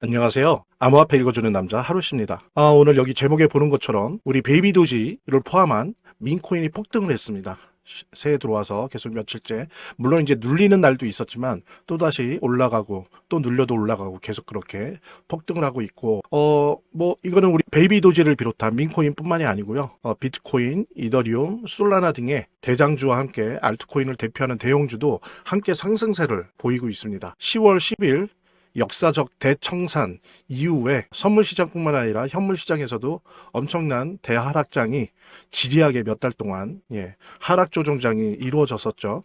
안녕하세요. 암호화폐 읽어주는 남자 하루씨입니다. 오늘 여기 제목에 보는 것처럼 우리 베이비 도지를 포함한 민코인이 폭등을 했습니다. 새해 들어와서 계속 며칠째, 물론 이제 눌리는 날도 있었지만 또다시 올라가고 또 눌려도 올라가고 계속 그렇게 폭등을 하고 있고, 이거는 우리 베이비 도지를 비롯한 민코인 뿐만이 아니고요. 비트코인, 이더리움, 솔라나 등의 대장주와 함께 알트코인을 대표하는 대형주도 함께 상승세를 보이고 있습니다. 10월 10일 역사적 대청산 이후에 선물시장뿐만 아니라 현물시장에서도 엄청난 대하락장이 지리하게 몇 달 동안 하락 조정장이 이루어졌었죠.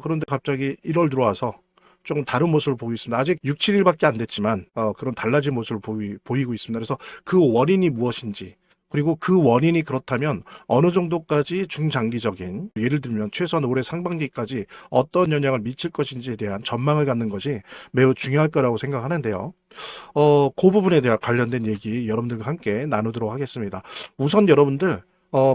그런데 갑자기 1월 들어와서 조금 다른 모습을 보이고 있습니다. 아직 6, 7일밖에 안 됐지만 그런 달라진 모습을 보이고 있습니다. 그래서 그 원인이 무엇인지, 그리고 그 원인이 그렇다면 어느 정도까지 중장기적인, 예를 들면 최소한 올해 상반기까지 어떤 영향을 미칠 것인지에 대한 전망을 갖는 것이 매우 중요할 거라고 생각하는데요. 그 부분에 대한 관련된 얘기 여러분들과 함께 나누도록 하겠습니다. 우선 여러분들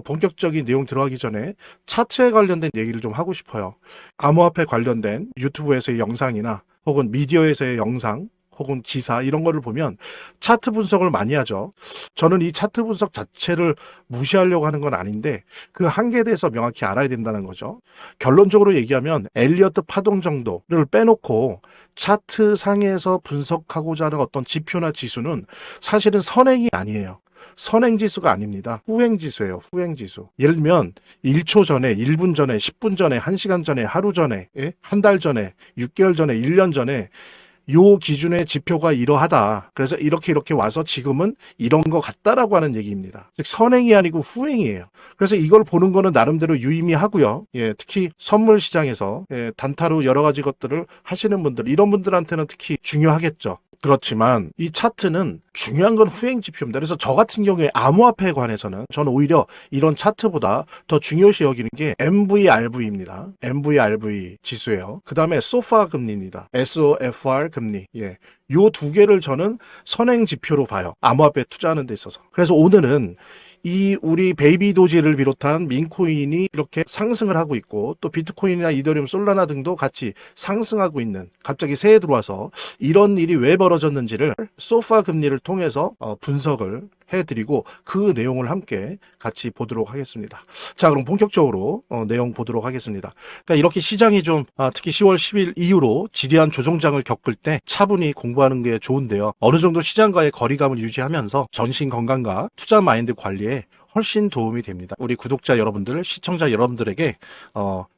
본격적인 내용 들어가기 전에 차트에 관련된 얘기를 좀 하고 싶어요. 암호화폐 관련된 유튜브에서의 영상이나 혹은 미디어에서의 영상 혹은 기사 이런 거를 보면 차트 분석을 많이 하죠. 저는 이 차트 분석 자체를 무시하려고 하는 건 아닌데 그 한계에 대해서 명확히 알아야 된다는 거죠. 결론적으로 얘기하면 엘리어트 파동 정도를 빼놓고 차트 상에서 분석하고자 하는 어떤 지표나 지수는 사실은 선행이 아니에요. 선행지수가 아닙니다. 후행지수예요. 후행지수. 예를 들면 1초 전에, 1분 전에, 10분 전에, 1시간 전에, 하루 전에, 한 달 전에, 6개월 전에, 1년 전에 요 기준의 지표가 이러하다. 그래서 이렇게 와서 지금은 이런 것 같다라고 하는 얘기입니다. 즉 선행이 아니고 후행이에요. 그래서 이걸 보는 거는 나름대로 유의미하고요. 특히 선물 시장에서 단타로 여러 가지 것들을 하시는 분들, 이런 분들한테는 특히 중요하겠죠. 그렇지만 이 차트는 중요한 건 후행 지표입니다. 그래서 저 같은 경우에 암호화폐에 관해서는 저는 오히려 이런 차트보다 더 중요시 여기는 게 MVRV입니다. MVRV 지수예요. 그 다음에 소파 금리입니다. SOFR 금리. 요 두 개를 저는 선행 지표로 봐요. 암호화폐에 투자하는 데 있어서. 그래서 오늘은 이 우리 베이비 도지를 비롯한 민코인이 이렇게 상승을 하고 있고, 또 비트코인이나 이더리움, 솔라나 등도 같이 상승하고 있는, 갑자기 새해 들어와서 이런 일이 왜 벌어졌는지를 소파 금리를 통해서 분석을 해드리고 그 내용을 함께 같이 보도록 하겠습니다. 자, 그럼 본격적으로 내용 보도록 하겠습니다. 그러니까 이렇게 시장이 좀 특히 10월 10일 이후로 지리한 조정장을 겪을 때 차분히 공부하는 게 좋은데요. 어느 정도 시장과의 거리감을 유지하면서 전신 건강과 투자 마인드 관리에 훨씬 도움이 됩니다. 우리 구독자 여러분들, 시청자 여러분들에게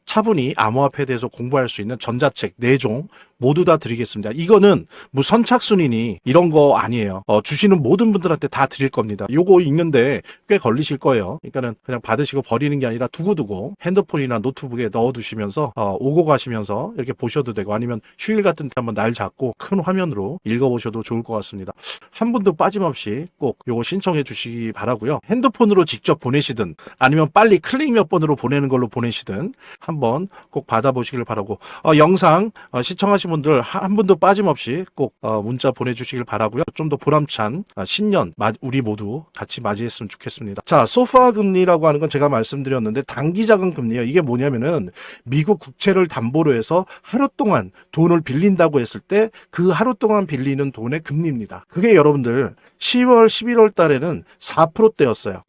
차분히 암호화폐에 대해서 공부할 수 있는 전자책 4종 모두 다 드리겠습니다. 이거는 뭐 선착순이니 이런 거 아니에요. 주시는 모든 분들한테 다 드릴 겁니다. 요거 읽는데 꽤 걸리실 거예요. 그러니까는 그냥 받으시고 버리는 게 아니라 두고두고 핸드폰이나 노트북에 넣어두시면서 오고 가시면서 이렇게 보셔도 되고, 아니면 휴일 같은 때 한번 날 잡고 큰 화면으로 읽어보셔도 좋을 것 같습니다. 한 분도 빠짐없이 꼭 요거 신청해 주시기 바라고요. 핸드폰으로 직접 보내시든 아니면 빨리 클릭 몇 번으로 보내는 걸로 보내시든 한번 꼭 받아보시길 바라고, 영상 시청하신 분들 한 분도 빠짐없이 꼭 문자 보내주시길 바라고요. 좀 더 보람찬 신년 우리 모두 같이 맞이했으면 좋겠습니다. 자, 소파 금리라고 하는 건 제가 말씀드렸는데 단기자금 금리예요. 이게 뭐냐면은 미국 국채를 담보로 해서 하루 동안 돈을 빌린다고 했을 때 그 하루 동안 빌리는 돈의 금리입니다. 그게 여러분들 10월, 11월 달에는 4%대였어요.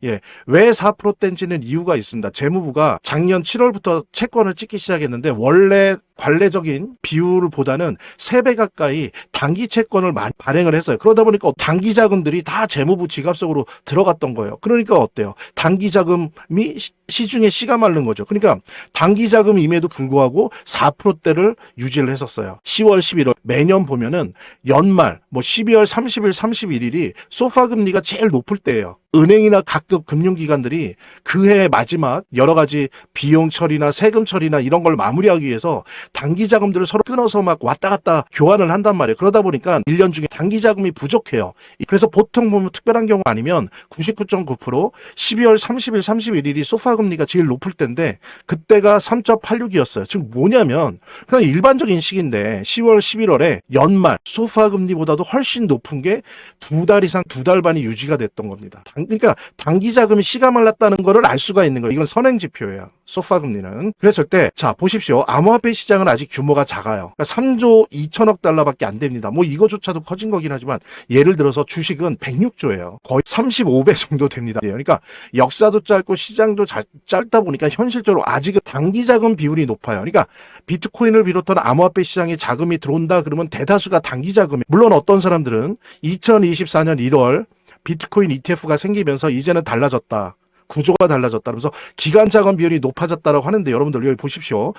왜 4%대인지는 이유가 있습니다. 재무부가 작년 7월부터 채권을 찍기 시작했는데 원래 관례적인 비율보다는 3배 가까이 단기 채권을 많이 발행을 했어요. 그러다 보니까 단기 자금들이 다 재무부 지갑 속으로 들어갔던 거예요. 그러니까 어때요? 단기 자금이 시중에 씨가 마른 거죠. 그러니까 단기 자금임에도 불구하고 4%대를 유지를 했었어요. 10월, 11월 매년 보면은 연말 12월 30일, 31일이 소파 금리가 제일 높을 때예요. 은행이나 각급 금융기관들이 그해 마지막 여러 가지 비용 처리나 세금 처리나 이런 걸 마무리하기 위해서 단기 자금들을 서로 끊어서 막 왔다 갔다 교환을 한단 말이에요. 그러다 보니까 1년 중에 단기 자금이 부족해요. 그래서 보통 보면 특별한 경우 아니면 99.9% 12월 30일, 31일이 소파 금리가 제일 높을 때인데 그때가 3.86이었어요. 지금 뭐냐면 그냥 일반적인 시기인데 10월, 11월에 연말 소파 금리보다도 훨씬 높은 게 2달 이상 2달 반이 유지가 됐던 겁니다. 그러니까 단기 자금이 씨가 말랐다는 거를 알 수가 있는 거예요. 이건 선행 지표예요. 소파 금리는. 그랬을 때, 자, 보십시오. 암호화폐 시장은 아직 규모가 작아요. 그러니까 3조 2천억 달러밖에 안 됩니다. 뭐 이거조차도 커진 거긴 하지만, 예를 들어서 주식은 106조예요. 거의 35배 정도 됩니다. 그러니까 역사도 짧고 시장도 짧다 보니까 현실적으로 아직은 단기 자금 비율이 높아요. 그러니까 비트코인을 비롯한 암호화폐 시장에 자금이 들어온다 그러면 대다수가 단기 자금이, 물론 어떤 사람들은 2024년 1월 비트코인 ETF가 생기면서 이제는 달라졌다. 구조가 달라졌다. 그러면서 기간 자금 비율이 높아졌다라고 하는데, 여러분들 여기 보십시오.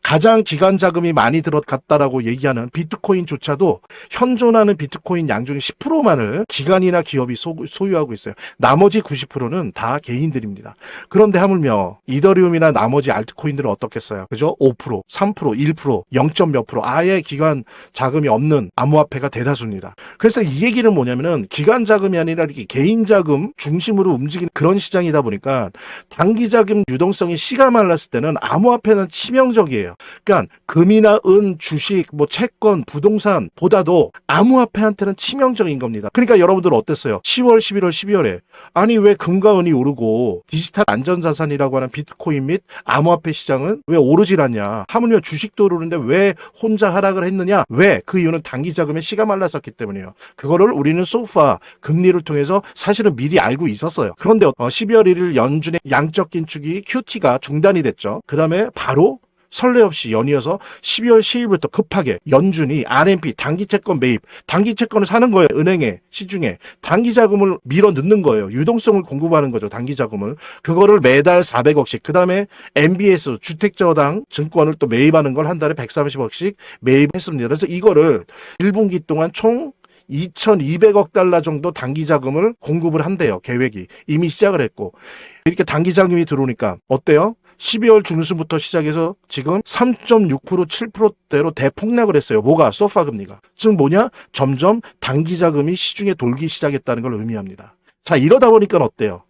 가장 기간 자금이 많이 들어갔다라고 얘기하는 비트코인조차도 현존하는 비트코인 양 중에 10%만을 기관이나 기업이 소유하고 있어요. 나머지 90%는 다 개인들입니다. 그런데 하물며 이더리움이나 나머지 알트코인들은 어떻겠어요? 그죠? 5%, 3%, 1%, 0. 몇 프로 아예 기관 자금이 없는 암호화폐가 대다수입니다. 그래서 이 얘기는 뭐냐면은 기관 자금이 아니라 이렇게 개인 자금 중심으로 움직이는 그런 시장이다 보니까 단기 자금 유동성이 씨가 말랐을 때는 암호화폐는 치명적이에요. 그러니까 금이나 은, 주식, 뭐 채권, 부동산보다도 암호화폐한테는 치명적인 겁니다. 그러니까 여러분들 어땠어요? 10월, 11월, 12월에 아니 왜 금과 은이 오르고 디지털 안전자산이라고 하는 비트코인 및 암호화폐 시장은 왜 오르질 않냐? 하물며 주식도 오르는데 왜 혼자 하락을 했느냐? 왜? 그 이유는 단기 자금에 씨가 말랐었기 때문이에요. 그거를 우리는 소파 금리를 통해서 사실은 미리 알고 있었어요. 그런데 12월 1일 연준의 양적 긴축이 QT가 중단이 됐죠. 그 다음에 바로 설레 없이 연이어서 12월 10일부터 급하게 연준이 RMP 단기 채권 매입, 단기 채권을 사는 거예요. 은행에, 시중에. 단기 자금을 밀어 넣는 거예요. 유동성을 공급하는 거죠. 단기 자금을. 그거를 매달 400억씩. 그 다음에 MBS, 주택저당 증권을 또 매입하는 걸 한 달에 130억씩 매입했습니다. 그래서 이거를 1분기 동안 총 2,200억 달러 정도 단기 자금을 공급을 한대요. 계획이. 이미 시작을 했고. 이렇게 단기 자금이 들어오니까 어때요? 12월 중순부터 시작해서 지금 3.6%, 7%대로 대폭락을 했어요. 뭐가? 소파 금리가. 즉 뭐냐? 점점 단기 자금이 시중에 돌기 시작했다는 걸 의미합니다. 자, 이러다 보니까 어때요?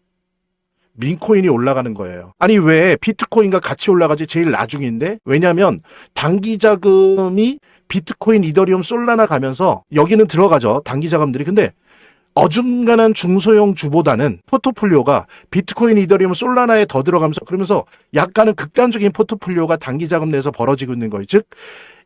민코인이 올라가는 거예요. 아니 왜 비트코인과 같이 올라가지? 제일 나중인데? 왜냐하면 단기 자금이 비트코인, 이더리움, 솔라나 가면서 여기는 들어가죠. 단기 자금들이. 근데 어중간한 중소형 주보다는 포트폴리오가 비트코인, 이더리움, 솔라나에 더 들어가면서 그러면서 약간은 극단적인 포트폴리오가 단기 자금 내에서 벌어지고 있는 거예요. 즉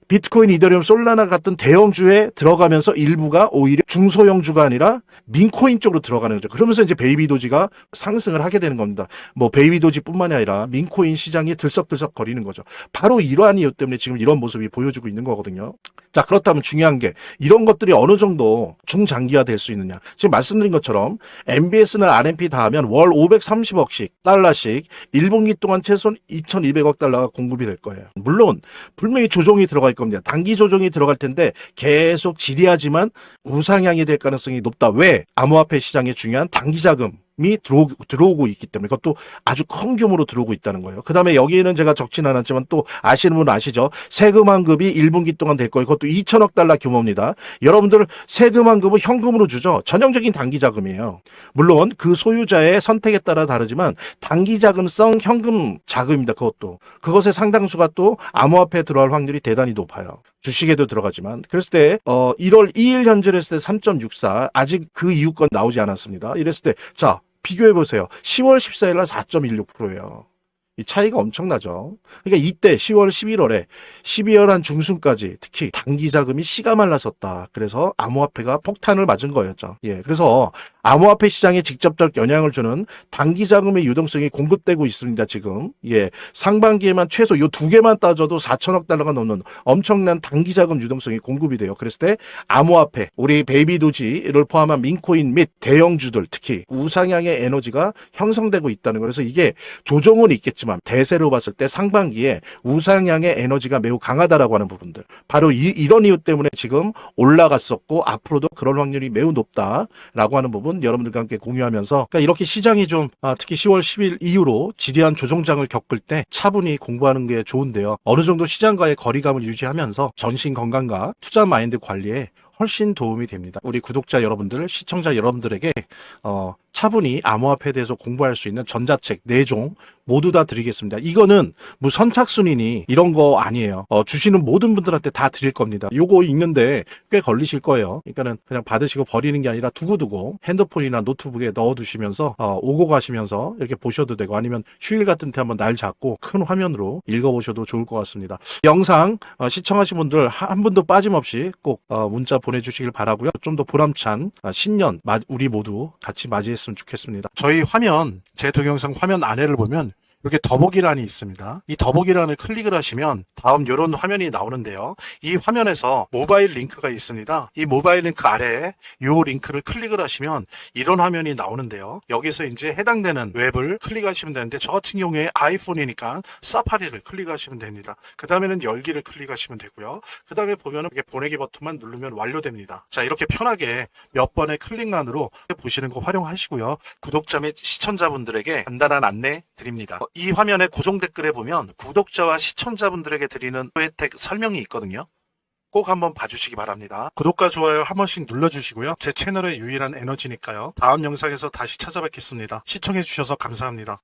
비트코인, 이더리움, 솔라나 같은 대형주에 들어가면서 일부가 오히려 중소형주가 아니라 민코인 쪽으로 들어가는 거죠. 그러면서 이제 베이비 도지가 상승을 하게 되는 겁니다. 뭐 베이비 도지뿐만이 아니라 민코인 시장이 들썩들썩 거리는 거죠. 바로 이러한 이유 때문에 지금 이런 모습이 보여주고 있는 거거든요. 자, 그렇다면 중요한 게 이런 것들이 어느 정도 중장기화 될 수 있느냐. 지금 말씀드린 것처럼 MBS나 RMP 다 하면 월 530억씩 달러씩 1분기 동안 최소한 2,200억 달러가 공급이 될 거예요. 물론 분명히 조정이 들어갈 겁니다. 단기 조정이 들어갈 텐데 계속 지리하지만 우상향이 될 가능성이 높다. 왜? 암호화폐 시장에 중요한 단기 자금이 들어오고 있기 때문에 그것도 아주 큰 규모로 들어오고 있다는 거예요. 그 다음에 여기에는 제가 적진 않았지만 또 아시는 분 아시죠? 세금 환급이 1분기 동안 될 거예요. 그것도 2천억 달러 규모입니다. 여러분들 세금 환급은 현금으로 주죠. 전형적인 단기 자금이에요. 물론 그 소유자의 선택에 따라 다르지만 단기 자금성 현금 자금입니다. 그것의 상당수가 또 암호화폐에 들어갈 확률이 대단히 높아요. 주식에도 들어가지만 그랬을 때 1월 2일 현재를 했을 때 3.64 아직 그 이유건 나오지 않았습니다. 이랬을 때 자 비교해 보세요. 10월 14일 날 4.16%예요. 이 차이가 엄청나죠. 그러니까 이때 10월, 11월에 12월 한 중순까지 특히 단기 자금이 씨가 말랐었다. 그래서 암호화폐가 폭탄을 맞은 거였죠. 예, 그래서 암호화폐 시장에 직접적 영향을 주는 단기 자금의 유동성이 공급되고 있습니다. 지금 예, 상반기에만 최소 요 두 개만 따져도 4천억 달러가 넘는 엄청난 단기 자금 유동성이 공급이 돼요. 그랬을 때 암호화폐, 우리 베이비 도지를 포함한 민코인 및 대형주들 특히 우상향의 에너지가 형성되고 있다는 거예요. 그래서 이게 조정은 있겠지만 대세로 봤을 때 상반기에 우상향의 에너지가 매우 강하다라고 하는 부분들 바로 이런 이유 때문에 지금 올라갔었고 앞으로도 그럴 확률이 매우 높다라고 하는 부분 여러분들과 함께 공유하면서 그러니까 이렇게 시장이 좀 특히 10월 10일 이후로 지리한 조정장을 겪을 때 차분히 공부하는 게 좋은데요. 어느 정도 시장과의 거리감을 유지하면서 전신 건강과 투자 마인드 관리에 훨씬 도움이 됩니다. 우리 구독자 여러분들, 시청자 여러분들에게 차분히 암호화폐에 대해서 공부할 수 있는 전자책 4종 모두 다 드리겠습니다. 이거는 뭐 선착순이니 이런 거 아니에요. 주시는 모든 분들한테 다 드릴 겁니다. 요거 읽는데 꽤 걸리실 거예요. 그러니까는 그냥 받으시고 버리는 게 아니라 두고두고 핸드폰이나 노트북에 넣어두시면서 오고 가시면서 이렇게 보셔도 되고, 아니면 휴일 같은 때 한번 날 잡고 큰 화면으로 읽어보셔도 좋을 것 같습니다. 영상 시청하신 분들 한 분도 빠짐없이 꼭 문자 보내주시길 바라고요. 좀 더 보람찬 신년 우리 모두 같이 맞이했으면 좋겠습니다. 저희 화면, 제 동영상 화면 안에를 보면 이렇게 더보기란이 있습니다. 이 더보기란을 클릭을 하시면 다음 이런 화면이 나오는데요. 이 화면에서 모바일 링크가 있습니다. 이 모바일 링크 아래에 이 링크를 클릭을 하시면 이런 화면이 나오는데요. 여기서 이제 해당되는 웹을 클릭하시면 되는데, 저 같은 경우에 아이폰이니까 사파리를 클릭하시면 됩니다. 그 다음에는 열기를 클릭하시면 되고요. 그 다음에 보면은 이렇게 보내기 버튼만 누르면 완료됩니다. 자, 이렇게 편하게 몇 번의 클릭만으로 보시는 거 활용하시고요. 구독자 및 시청자분들에게 간단한 안내 드립니다. 이 화면의 고정 댓글에 보면 구독자와 시청자분들에게 드리는 혜택 설명이 있거든요. 꼭 한번 봐주시기 바랍니다. 구독과 좋아요 한 번씩 눌러주시고요. 제 채널의 유일한 에너지니까요. 다음 영상에서 다시 찾아뵙겠습니다. 시청해주셔서 감사합니다.